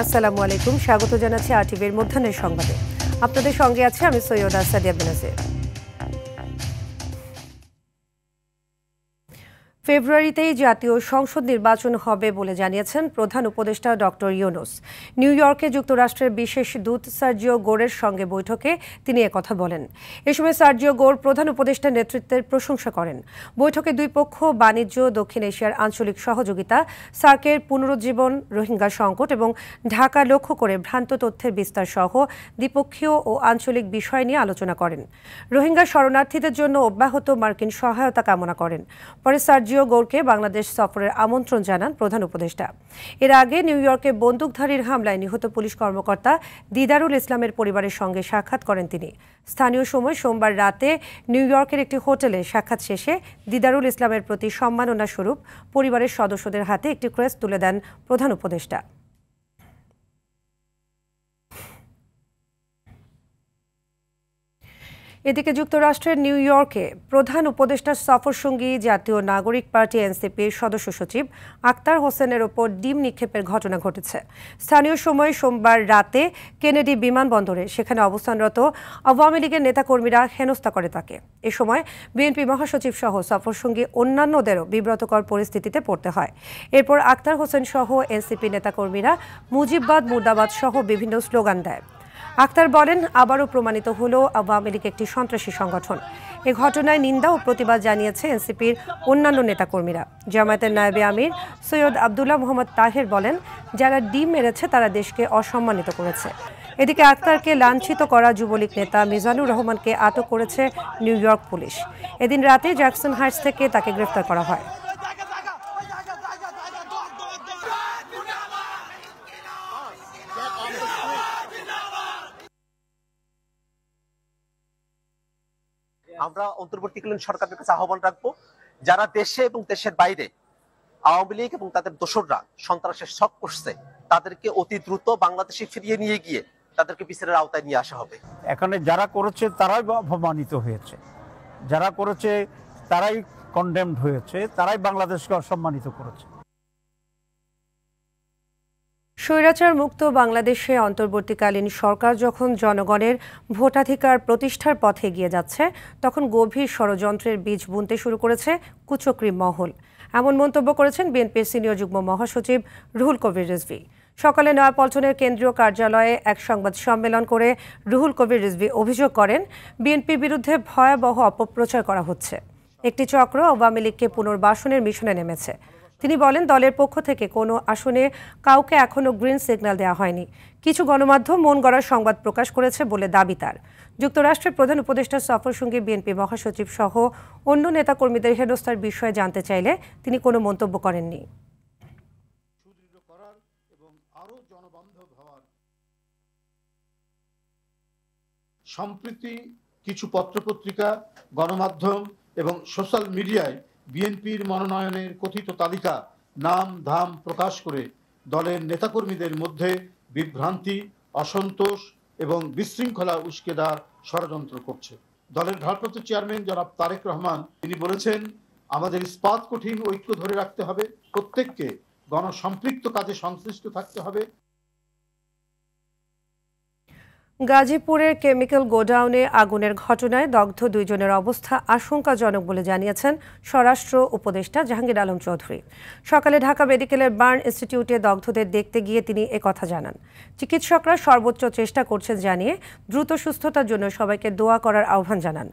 আসসালামু আলাইকুম। স্বাগত জানাচ্ছি আরটিভির মধ্যাহ্নের সংবাদে। আপনাদের সঙ্গে আছে আমি সৈয়দা সাদিয়া বেনাজের। ফেব্রুয়ারিতেই জাতীয় সংসদ নির্বাচন হবে বলে জানিয়েছেন প্রধান উপদেষ্টা ডক্টর ইউনূস। নিউ ইয়র্কে যুক্তরাষ্ট্রের বিশেষ দূত সার্জিও গোরের সঙ্গে বৈঠকে তিনি একথা বলেন। এ সময় সার্জিও গোর প্রধান উপদেষ্টার নেতৃত্বের প্রশংসা করেন। বৈঠকে দুই পক্ষ বাণিজ্য, দক্ষিণ এশিয়ার আঞ্চলিক সহযোগিতা, সার্কের পুনরুজ্জীবন, রোহিঙ্গা সংকট এবং ঢাকা লক্ষ্য করে ভ্রান্ত তথ্যের বিস্তার সহ দ্বিপক্ষীয় ও আঞ্চলিক বিষয় নিয়ে আলোচনা করেন। রোহিঙ্গা শরণার্থীদের জন্য অব্যাহত মার্কিন সহায়তা কামনা করেন। পরে সার্জিও গোরকে বাংলাদেশ সফরের আমন্ত্রণ জানান প্রধান উপদেষ্টা। এর আগে নিউ ইয়র্কে বন্দুকধারীর হামলায় নিহত পুলিশ কর্মকর্তা দিদারুল ইসলামের পরিবারের সঙ্গে সাক্ষাৎ করেন তিনি। স্থানীয় সময় সোমবার রাতে নিউ ইয়র্কের একটি হোটেলে সাক্ষাৎ শেষে দিদারুল ইসলামের প্রতি সম্মাননা স্বরূপ পরিবারের সদস্যদের হাতে একটি ক্রেস্ট তুলে দেন প্রধান উপদেষ্টা। এদিকে যুক্তরাষ্ট্রের নিউ ইয়র্কে প্রধান উপদেষ্টার সফরসঙ্গী জাতীয় নাগরিক পার্টি এনসিপির সদস্য সচিব আক্তার হোসেনের ওপর ডিম নিক্ষেপের ঘটনা ঘটেছে। স্থানীয় সময় সোমবার রাতে কেনেডি বিমানবন্দরে সেখানে অবস্থানরত আওয়ামী লীগের নেতাকর্মীরা হেনস্থা করে তাকে। এ সময় বিএনপি মহাসচিব সহ সফরসঙ্গী অন্যান্যদেরও বিব্রতকর পরিস্থিতিতে পড়তে হয়। এরপর আক্তার হোসেন সহ এনসিপি নেতাকর্মীরা মুজিববাদ মুর্দাবাদ সহ বিভিন্ন স্লোগান দেয়। আক্তার বলেন, আবারও প্রমাণিত হলো আওয়ামী লীগ একটি সন্ত্রাসী সংগঠন। এ ঘটনায় নিন্দা ও প্রতিবাদ জানিয়েছে এনসিপির অন্যান্য নেতাকর্মীরা। জামায়াতের নায়েবে আমির সৈয়দ আবদুল্লাহ মোহাম্মদ তাহের বলেন, যারা ডিম মেরেছে তারা দেশকে অসম্মানিত করেছে। এদিকে আক্তারকে লাঞ্ছিত করা যুবলীগ নেতা মিজানুর রহমানকে আটক করেছে নিউ ইয়র্ক পুলিশ। এদিন রাতে জ্যাকসন হাইটস থেকে তাকে গ্রেফতার করা হয়। আমরা অন্তর্বর্তীকালীন সরকারের কাছে আহ্বান রাখবো, যারা দেশে এবং দেশের বাইরে আওয়ামী লীগ এবং তাদের দোসররা সন্ত্রাসের শক করছে তাদেরকে অতি দ্রুত বাংলাদেশে ফিরিয়ে নিয়ে গিয়ে তাদেরকে বিচারের আওতায় নিয়ে আসা হবে। এখানে যারা করেছে তারাই অপমানিত হয়েছে, যারা করেছে তারাই কন্ডেমড হয়েছে, তারাই বাংলাদেশকে অসম্মানিত করেছে। স্বৈরাচার মুক্ত বাংলাদেশে অন্তর্বর্তীকালীন সরকার যখন জনগণের ভোটাধিকার প্রতিষ্ঠার পথে এগিয়ে যাচ্ছে, তখন গভীর ষড়যন্ত্রের বীজ বুনতে শুরু করেছে কুচক্রী মহল। এমন মন্তব্য করেছেন বিএনপির সিনিয়র যুগ্ম মহাসচিব রুহুল কবির রিজভী। সকালে নয়াপল্টনের কেন্দ্রীয় কার্যালয়ে এক সংবাদ সম্মেলন করে রুহুল কবির রিজভী অভিযোগ করেন, বিএনপির বিরুদ্ধে ভয়াবহ অপপ্রচার করা হচ্ছে। একটি চক্র আওয়ামী লীগকে পুনর্বাসনের মিশনে নেমেছে। তিনি বলেন, দলের পক্ষ থেকে কোনো আসনে কাউকে এখনো গ্রিন সিগন্যাল দেওয়া হয়নি। কিছু গণমাধ্যম মন গড়ার সংবাদ প্রকাশ করেছে বলে দাবি তার। যুক্তরাষ্ট্রের প্রধান উপদেষ্টার সফরসঙ্গী বিএনপি মহাসচিব সহ অন্য নেতাকর্মীদের হেনস্থার বিষয়ে জানতে চাইলে তিনি কোনো মন্তব্য করেননি। সম্প্রতি কিছু পত্রপত্রিকা, গণমাধ্যম এবং সোশ্যাল মিডিয়ায় বিএনপির মনোনয়নের কথিত তালিকা নাম ধাম প্রকাশ করে দলের নেতাকর্মীদের মধ্যে বিভ্রান্তি, অসন্তোষ এবং বিশৃঙ্খলা উস্কে দেওয়ার ষড়যন্ত্র করছে। দলের ভারপ্রাপ্ত চেয়ারম্যান জনাব তারেক রহমান তিনি বলেছেন, আমাদের ইস্পাত কঠিন ঐক্য ধরে রাখতে হবে, প্রত্যেককে গণসম্পৃক্ত কাজে সংশ্লিষ্ট থাকতে হবে। গাজীপুরের কেমিক্যাল গোডাউনে আগুনের ঘটনায় দগ্ধ দুইজনের অবস্থা আশঙ্কাজনক বলে জানিয়েছেন স্বরাষ্ট্র উপদেষ্টা জাহাঙ্গীর আলম চৌধুরী। সকালে ঢাকা মেডিকেলের বার্ন ইনস্টিটিউটে দগ্ধদের দেখতে গিয়ে তিনি একথা জানান। চিকিৎসকরা সর্বোচ্চ চেষ্টা করছেন জানিয়ে দ্রুত সুস্থতার জন্য সবাইকে দোয়া করার আহ্বান জানান।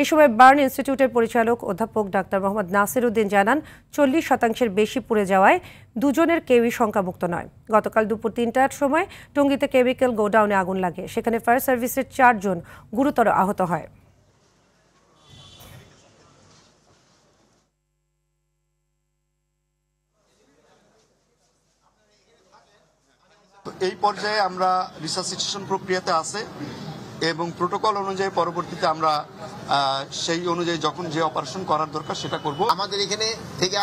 এ সময় বার্ন ইনস্টিটিউটের পরিচালক অধ্যাপক ডাক্তার মোহাম্মদ নাসির উদ্দিন জানান, 40% বেশি পুড়ে যাওয়ায় দুজনের কেউই শঙ্কামুক্ত নয়। গতকাল দুপুর 3টার সময় টঙ্গীতে কেমিক্যাল গোডাউনে আগুন লাগে। সেখানে ফায়ার সার্ভিসের 4 জন গুরুতর আহত হয়। এই পর্যায়ে আমরা রিসাসিটেশন প্রক্রিয়াতে আছে এবং প্রোটোকল অনুযায়ী পরবর্তীতে আমরা সেই অনুযায়ী যখন যে অপারেশন করার দরকার সেটা করব। আমাদের এখানে থেকে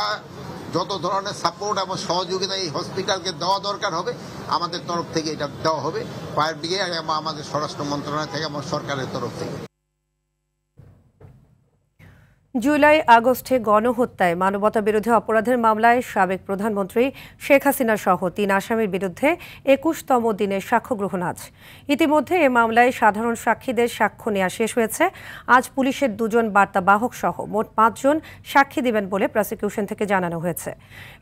যত ধরনের সাপোর্ট এবং সহযোগিতা এই হসপিটালকে দেওয়া দরকার হবে, আমাদের তরফ থেকে এটা দেওয়া হবে, ফায়ার ব্রিগেড এবং আমাদের স্বরাষ্ট্র মন্ত্রণালয় থেকে এবং সরকারের তরফ থেকে। জুলাই আগস্টে গণহত্যায় মানবতাবিরোধী অপরাধের মামলায় সাবেক প্রধানমন্ত্রী শেখ হাসিনা সহ ৩ আসামির বিরুদ্ধে ২১তম দিনের সাক্ষ্য গ্রহণ আজ। ইতিমধ্যে এ মামলায় সাধারণ সাক্ষীদের সাক্ষ্য নেওয়া শেষ হয়েছে। আজ পুলিশের ২ জন বার্তাবাহক সহ মোট ৫ জন সাক্ষী দিবেন বলে প্রসিকিউশন থেকে জানানো হয়েছে।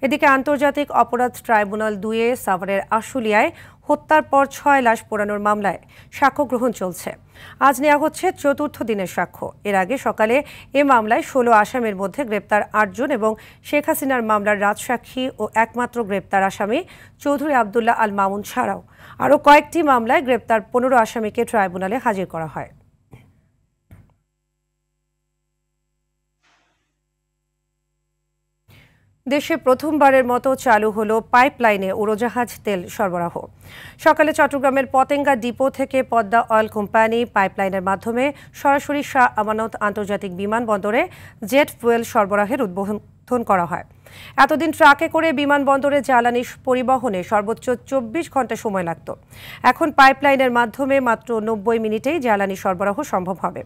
এদিকে আন্তর্জাতিক অপরাধ ট্রাইব্যুনাল ২ সাভারের আশুলিয়ায় হত্যার পর ৬ লাশ পোড়ানোর মামলায় সাক্ষ্য গ্রহণ চলছে। আজ নেওয়া হচ্ছে ৪র্থ দিনের সাক্ষ্য। এর আগে সকালে এ মামলায় ১৬ আসামির মধ্যে গ্রেপ্তার ৮ জন এবং শেখ হাসিনার মামলার রাজসাক্ষী ও একমাত্র গ্রেপ্তার আসামি চৌধুরী আবদুল্লাহ আল মামুন ছাড়াও আরও কয়েকটি মামলায় গ্রেপ্তার ১৫ আসামিকে ট্রাইব্যুনালে হাজির করা হয়। দেশে প্রথমবারের মতো চালু হলো পাইপলাইনে উড়োজাহাজ তেল সরবরাহ। সকালে চট্টগ্রামের পতেঙ্গা ডিপো থেকে পদ্মা অয়েল কোম্পানি পাইপলাইনের মাধ্যমে সরাসরি শাহ আমানত আন্তর্জাতিক বিমানবন্দরে জেট ফুয়েল সরবরাহের উদ্বোধন করা হয়। এতদিন ট্রাকে করে বিমানবন্দরে জ্বালানি পরিবহনে সর্বোচ্চ ২৪ ঘন্টা সময় লাগত। এখন পাইপলাইনের মাধ্যমে মাত্র ৯০ মিনিটেই জ্বালানি সরবরাহ সম্ভব হবে।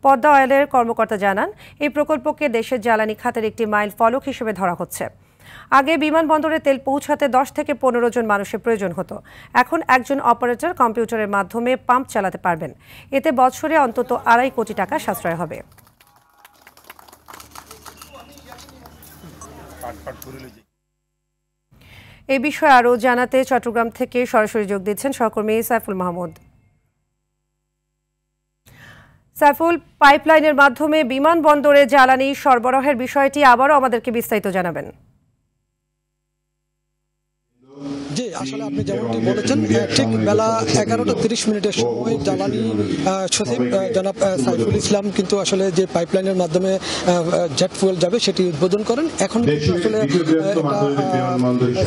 পদ্মা অয়েলের কর্মকর্তা জানান, এই প্রকল্পকে দেশের জ্বালানি খাতের একটি মাইল ফলক হিসেবে ধরা হচ্ছে। আগে বিমানবন্দরে তেল পৌঁছাতে ১০ থেকে ১৫ জন মানুষের প্রয়োজন হতো। এখন একজন অপারেটর কম্পিউটারের মাধ্যমে পাম্প চালাতে পারবেন। এতে বছরে অন্তত ২.৫ কোটি টাকা সাশ্রয় হবে। এই বিষয়ে আরও জানাতে চট্টগ্রাম থেকে সরাসরি যোগ দিচ্ছেন সহকর্মী সাইফুল মাহমুদ। সাইফুল, পাইপলাইনের মাধ্যমে বিমানবন্দরে জ্বালানি সরবরাহের বিষয়টি আবারও আমাদেরকে বিস্তারিত জানাবেন। জি, আসলে আপনি যেমনটি বলেছেন, ঠিক বেলা 11:30 সময় জ্বালানি সচিব জনাব সাইফুল ইসলাম কিন্তু আসলে যে পাইপলাইনের মাধ্যমে জেট ফুয়েল যাবে সেটি উদ্বোধন করেন। এখন আসলে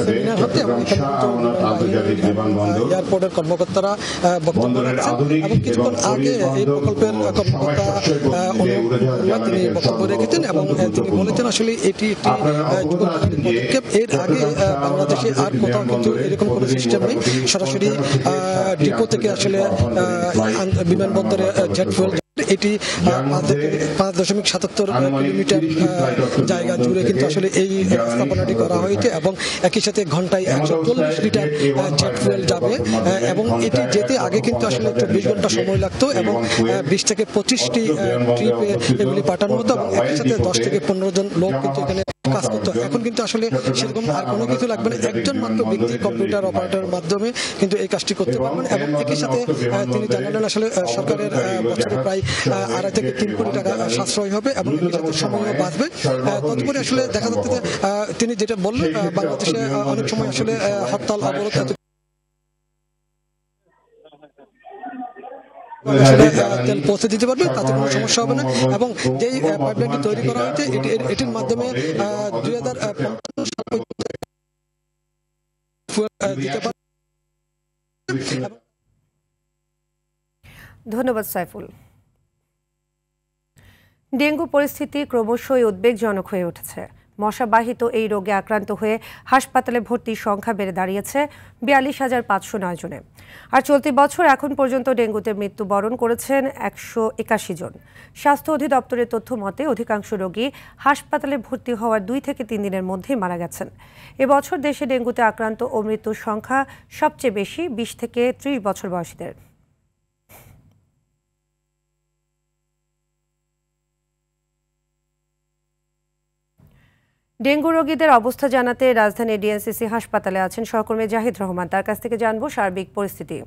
সেমিনার হতে এবং এয়ারপোর্টের কর্মকর্তারা বক্তব্য রাখছেন এবং কিছুক্ষণ আগে এই প্রকল্পের কর্মকর্তা তিনি বক্তব্য রেখেছেন এবং তিনি বলেছেন আসলে এটি একটি পদক্ষেপ। এর আগে বাংলাদেশে আর কোথাও কিন্তু এরকম কোনো সিস্টেম নেই। সরাসরি ডিপো থেকে আসলে বিমানবন্দরে জেট ফুয়েল এটি ৫.৭৭ কিলোমিটার জায়গা জুড়ে কিন্তু আসলে এই স্থাপনাটি করা হয়েছে এবং একই সাথে ঘন্টায় ১৪০ লিটার জেট ফুয়েল যাবে এবং এটি যেতে আগে কিন্তু আসলে ২৪ ঘন্টা সময় লাগতো এবং ২০ থেকে ২৫টি ট্রিপে এগুলি পাঠানো হতো এবং একই সাথে ১০ থেকে ১৫ জন লোক কিন্তু এখানে কাজ করতো। এখন কিন্তু আসলে সেরকম আর কোনো কিছু লাগবে না, একজন মাত্র ব্যক্তি কম্পিউটার অপারেটরের মাধ্যমে কিন্তু এই কাজটি করতে পারবেন এবং একই সাথে তিনি জানালেন আসলে সরকারের বছরে প্রায় ২.৫ থেকে ৩ কোটি টাকা সাশ্রয় হবে এবং একই সাথে সময়ও বাঁচবে। তদুপরি আসলে দেখা যাচ্ছে যে তিনি যেটা বললেন, বাংলাদেশে অনেক সময় আসলে হরতাল অবরোধ তেল পৌঁছে দিতে পারবে, তাতে কোনো সমস্যা হবে না এবং যেই পাইপলাইনটি তৈরি করা হয়েছে এটির মাধ্যমে 2050 দিতে পারবে। ধন্যবাদ সাইফুল। ডেঙ্গু পরিস্থিতি ক্রমশই উদ্বেগজনক হয়ে উঠেছে। মশাবাহিত এই রোগে আক্রান্ত হয়ে হাসপাতালে ভর্তির সংখ্যা বেড়ে দাঁড়িয়েছে ৪২,৫০৯ জনে। আর চলতি বছর এখন পর্যন্ত ডেঙ্গুতে মৃত্যুবরণ করেছেন ১৮১ জন। স্বাস্থ্য অধিদপ্তরের তথ্য মতে অধিকাংশ রোগী হাসপাতালে ভর্তি হওয়ার ২ থেকে ৩ দিনের মধ্যেই মারা গেছেন। এবছর দেশে ডেঙ্গুতে আক্রান্ত ও মৃত্যুর সংখ্যা সবচেয়ে বেশি ২০ থেকে ৩০ বছর বয়সীদের। ডেঙ্গু রোগীদের অবস্থা জানাতে রাজধানীর ডিএনসিসি হাসপাতালে আছেন সহকর্মী জাহিদ রহমান। তার কাছ থেকে জানবো সার্বিক পরিস্থিতি।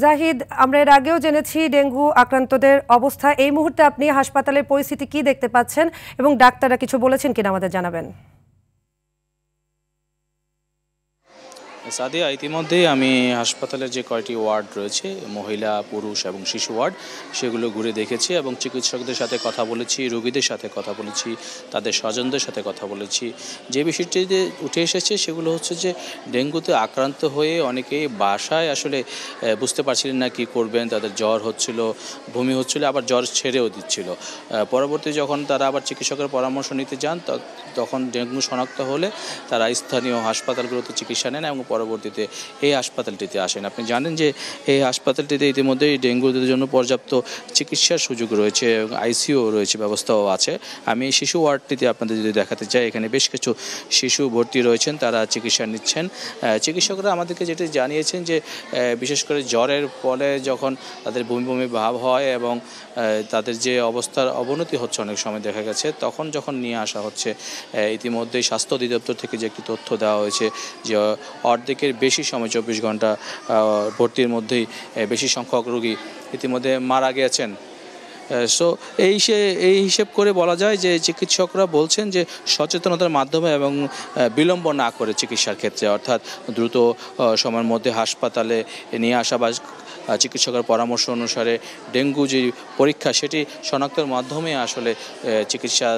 জাহিদ, আমরা এর আগেও জেনেছি ডেঙ্গু আক্রান্তদের অবস্থা। এই মুহূর্তে আপনি হাসপাতালের পরিস্থিতি কি দেখতে পাচ্ছেন এবং ডাক্তাররা কিছু বলেছেন কিনা আমাদের জানাবেন। সাদিয়া, ইতিমধ্যেই আমি হাসপাতালের যে কয়টি ওয়ার্ড রয়েছে, মহিলা, পুরুষ এবং শিশু ওয়ার্ড, সেগুলো ঘুরে দেখেছি এবং চিকিৎসকদের সাথে কথা বলেছি, রোগীদের সাথে কথা বলেছি, তাদের স্বজনদের সাথে কথা বলেছি। যে বিষয়টিতে উঠে এসেছে সেগুলো হচ্ছে যে ডেঙ্গুতে আক্রান্ত হয়ে অনেকেই বাসায় আসলে বুঝতে পারছিলেন না কী করবেন। তাদের জ্বর হচ্ছিল, বমি হচ্ছিল, আবার জ্বর ছেড়েও দিচ্ছিল। পরবর্তী যখন তারা আবার চিকিৎসকের পরামর্শ নিতে যান তখন ডেঙ্গু শনাক্ত হলে তারা স্থানীয় হাসপাতালগুলোতে চিকিৎসা নেন এবং পরবর্তীতে এই হাসপাতালটিতে আসেন। আপনি জানেন যে এই হাসপাতালটিতে ইতিমধ্যেই ডেঙ্গুদের জন্য পর্যাপ্ত চিকিৎসার সুযোগ রয়েছে এবং আইসিইউ রয়েছে, ব্যবস্থাও আছে। আমি শিশু ওয়ার্ডটিতে আপনাদের যদি দেখাতে চাই, এখানে বেশ কিছু শিশু ভর্তি রয়েছেন, তারা চিকিৎসা নিচ্ছেন। চিকিৎসকরা আমাদেরকে যেটি জানিয়েছেন যে বিশেষ করে জ্বরের ফলে যখন তাদের বমি বমি ভাব হয় এবং তাদের যে অবস্থার অবনতি হচ্ছে অনেক সময় দেখা গেছে, তখন যখন নিয়ে আসা হচ্ছে, ইতিমধ্যেই স্বাস্থ্য অধিদপ্তর থেকে যে একটি তথ্য দেওয়া হয়েছে যে অর্ধেকের বেশি সময় 24 ঘন্টা ভর্তির মধ্যেই বেশি সংখ্যক রোগী ইতিমধ্যে মারা গিয়েছেন। সো এই হিসেব করে বলা যায় যে চিকিৎসকরা বলছেন যে সচেতনতার মাধ্যমে এবং বিলম্ব না করে চিকিৎসার ক্ষেত্রে, অর্থাৎ দ্রুত সময়ের মধ্যে হাসপাতালে নিয়ে আসা বা চিকিৎসকের পরামর্শ অনুসারে ডেঙ্গু যে পরীক্ষা সেটি শনাক্তের মাধ্যমে আসলে চিকিৎসা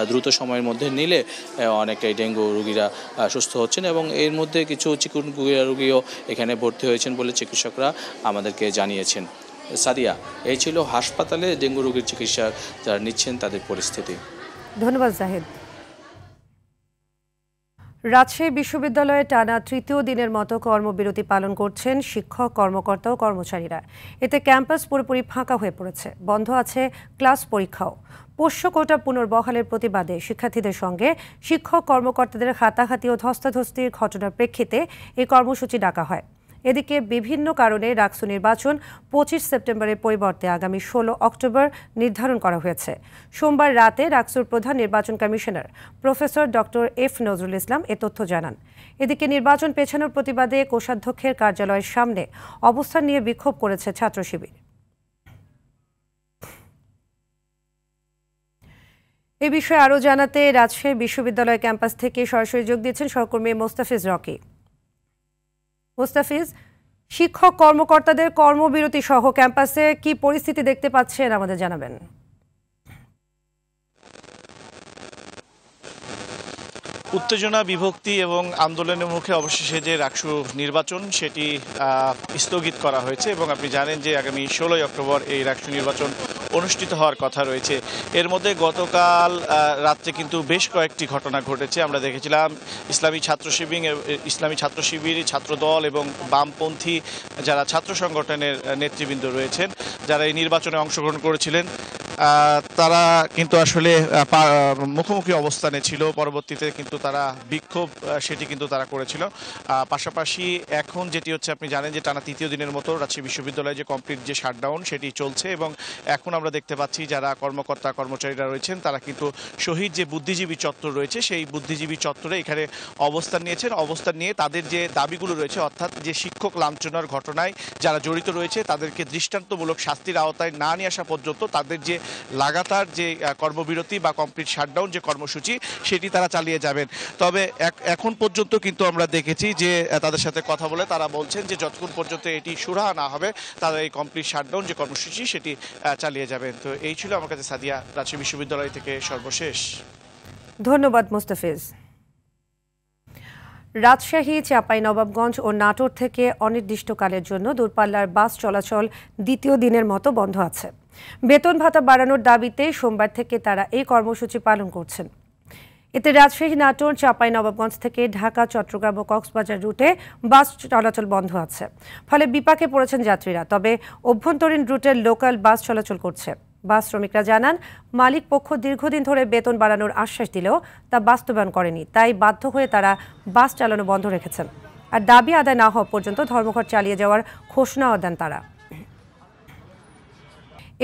দ্রুত সময়ের মধ্যে নিলে অনেকটাই ডেঙ্গু রোগীরা সুস্থ হচ্ছেন এবং এর মধ্যে কিছু চিকুনগুনিয়া রোগীও এখানে ভর্তি হয়েছেন বলে চিকিৎসকরা আমাদেরকে জানিয়েছেন। সাদিয়া, এই ছিল হাসপাতালে ডেঙ্গু রোগীর চিকিৎসা যারা নিচ্ছেন তাদের পরিস্থিতি। ধন্যবাদ জাহিদ। রাজশাহী বিশ্ববিদ্যালয়ে টানা তৃতীয় দিনের মতো কর্মবিরতি পালন করছেন শিক্ষক, কর্মকর্তা ও কর্মচারীরা। এতে ক্যাম্পাস পুরোপুরি ফাঁকা হয়ে পড়েছে, বন্ধ আছে ক্লাস পরীক্ষাও। পোষ্য কোটা পুনর্বহালের প্রতিবাদে শিক্ষার্থীদের সঙ্গে শিক্ষক কর্মকর্তাদের হাতাহাতি ও ধস্তাধস্তির ঘটনার প্রেক্ষিতে এই কর্মসূচি ডাকা হয়। এদিকে বিভিন্ন কারণে ডাকসু নির্বাচন 25 সেপ্টেম্বরের পরিবর্তে আগামী 16 অক্টোবর নির্ধারণ করা হয়েছে। সোমবার রাতে ডাকসুর প্রধান নির্বাচন commissioner professor doctor F Nazrul Islam এ তথ্য জানান। এদিকে নির্বাচন পেছানোর প্রতিবাদে কোষাধ্যক্ষের কার্যালয়ের সামনে অবস্থান নিয়ে বিক্ষোভ করেছে ছাত্র শিবির। এ বিষয়ে আরও জানাতে রাজশাহী বিশ্ববিদ্যালয় ক্যাম্পাস থেকে সরাসরি যোগ দিয়েছেন সহকর্মী মোস্তাফিজ রকি। মোস্তাফিজ, শিক্ষক কর্মকর্তাদের কর্মবিরতি সহ ক্যাম্পাসে কি পরিস্থিতি দেখতে পাচ্ছেন আমাদের জানাবেন। উত্তেজনা, বিভক্তি এবং আন্দোলনের মুখে অবশেষে যে ডাকসু নির্বাচন সেটি স্থগিত করা হয়েছে এবং আপনি জানেন যে আগামী 16 অক্টোবর এই ডাকসু নির্বাচন অনুষ্ঠিত হওয়ার কথা রয়েছে। এর মধ্যে গতকাল রাত্রে কিন্তু বেশ কয়েকটি ঘটনা ঘটেছে। আমরা দেখেছিলাম ইসলামী ছাত্র শিবির, ছাত্রদল এবং বামপন্থী যারা ছাত্র সংগঠনের নেতৃবৃন্দ রয়েছেন, যারা এই নির্বাচনে অংশগ্রহণ করেছিলেন, তারা কিন্তু আসলে মুখোমুখি অবস্থানে ছিল। পরবর্তীতে কিন্তু তারা বিক্ষোভ সেটি কিন্তু তারা করেছিল। পাশাপাশি এখন যেটি হচ্ছে, আপনি জানেন যে টানা তৃতীয় দিনের মতো রাজশাহী বিশ্ববিদ্যালয়ে যে কমপ্লিট যে শাটডাউন সেটি চলছে এবং এখন আমরা দেখতে পাচ্ছি যারা কর্মকর্তা কর্মচারীরা রয়েছেন তারা কিন্তু শহীদ যে বুদ্ধিজীবী চত্বর রয়েছে সেই বুদ্ধিজীবী চত্বরে এখানে অবস্থান নিয়েছেন। অবস্থান নিয়ে তাদের যে দাবিগুলো রয়েছে, অর্থাৎ যে শিক্ষক লাঞ্ছনার ঘটনায় যারা জড়িত রয়েছে তাদেরকে দৃষ্টান্তমূলক শাস্তির আওতায় না নিয়ে আসা পর্যন্ত তাদের যে লাগাতার যে কর্মবিরতি বা কমপ্লিট শাটডাউন যে কর্মসূচি সেটি তারা চালিয়ে যাবেন। তবে এখন পর্যন্ত কিন্তু আমরা দেখেছি যে তাদের সাথে কথা বলে তারা বলছেন যে যতক্ষণ পর্যন্ত এটি সুরাহা না হবে তারা এই কমপ্লিট শাটডাউন যে কর্মসূচি সেটি চালিয়ে যাবেন। তো এই ছিল আমার কাছে সাদিয়া, রাজশাহী বিশ্ববিদ্যালয় থেকে সর্বশেষ। ধন্যবাদ মোস্তাফিজ। রাজশাহী, চাঁপাইনবাবগঞ্জ ও নাটোর থেকে অনির্দিষ্টকালের জন্য দূরপাল্লার বাস চলাচল দ্বিতীয় দিনের মতো বন্ধ আছে। বেতন ভাতা বাড়ানোর দাবিতে সোমবার থেকে তারা এই কর্মসূচি পালন করছেন। এতে রাজশাহী, নাটোর, চাঁপাইনবাবগঞ্জ থেকে ঢাকা, চট্টগ্রাম ও কক্সবাজার রুটে বাস চলাচল বন্ধ আছে। ফলে বিপাকে পড়েছেন যাত্রীরা। তবে অভ্যন্তরীণ রুটের লোকাল বাস চলাচল করছে। বাস শ্রমিকরা জানান, মালিক পক্ষ দীর্ঘদিন ধরে বেতন বাড়ানোর আশ্বাস দিলেও তা বাস্তবায়ন করেনি। তাই বাধ্য হয়ে তারা বাস চালানো বন্ধ রেখেছেন। আর দাবি আদায় না হওয়া পর্যন্ত ধর্মঘট চালিয়ে যাওয়ার ঘোষণাও দেন তারা।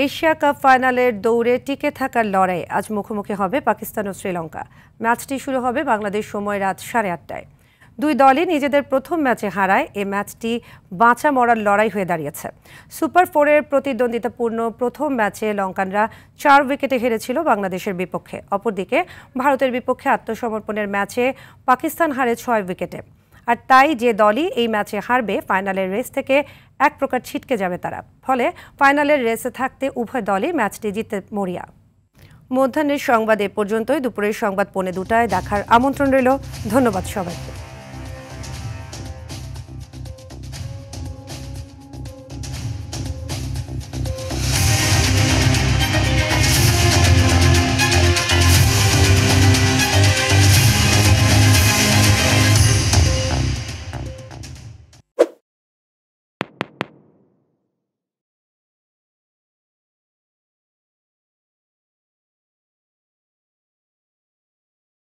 এশিয়া কাপ ফাইনালের দৌড়ে টিকে থাকার লড়াই আজ মুখোমুখি হবে পাকিস্তান ও শ্রীলঙ্কা। ম্যাচটি শুরু হবে বাংলাদেশ সময় রাত 8:30টায়। দুই দলই নিজেদের প্রথম ম্যাচে হারায় এ ম্যাচটি বাঁচা মরার লড়াই হয়ে দাঁড়িয়েছে। সুপার 4-এর প্রতিদ্বন্দ্বিতাপূর্ণ প্রথম ম্যাচে লঙ্কানরা 4 উইকেটে হেরেছিল বাংলাদেশের বিপক্ষে। অপরদিকে ভারতের বিপক্ষে আত্মসমর্পণের ম্যাচে পাকিস্তান হারে 6 উইকেটে। আর তাই যে দলই এই ম্যাচে হারবে ফাইনালের রেস থেকে এক প্রকার ছিটকে যাবে তারা। ফলে ফাইনালের রেসে থাকতে উভয় দলই ম্যাচটি জিততে মরিয়া। মধ্যাহ্নের সংবাদ এ পর্যন্তই। দুপুরের সংবাদ 2:45 দেখার আমন্ত্রণ রইল। ধন্যবাদ সবাইকে।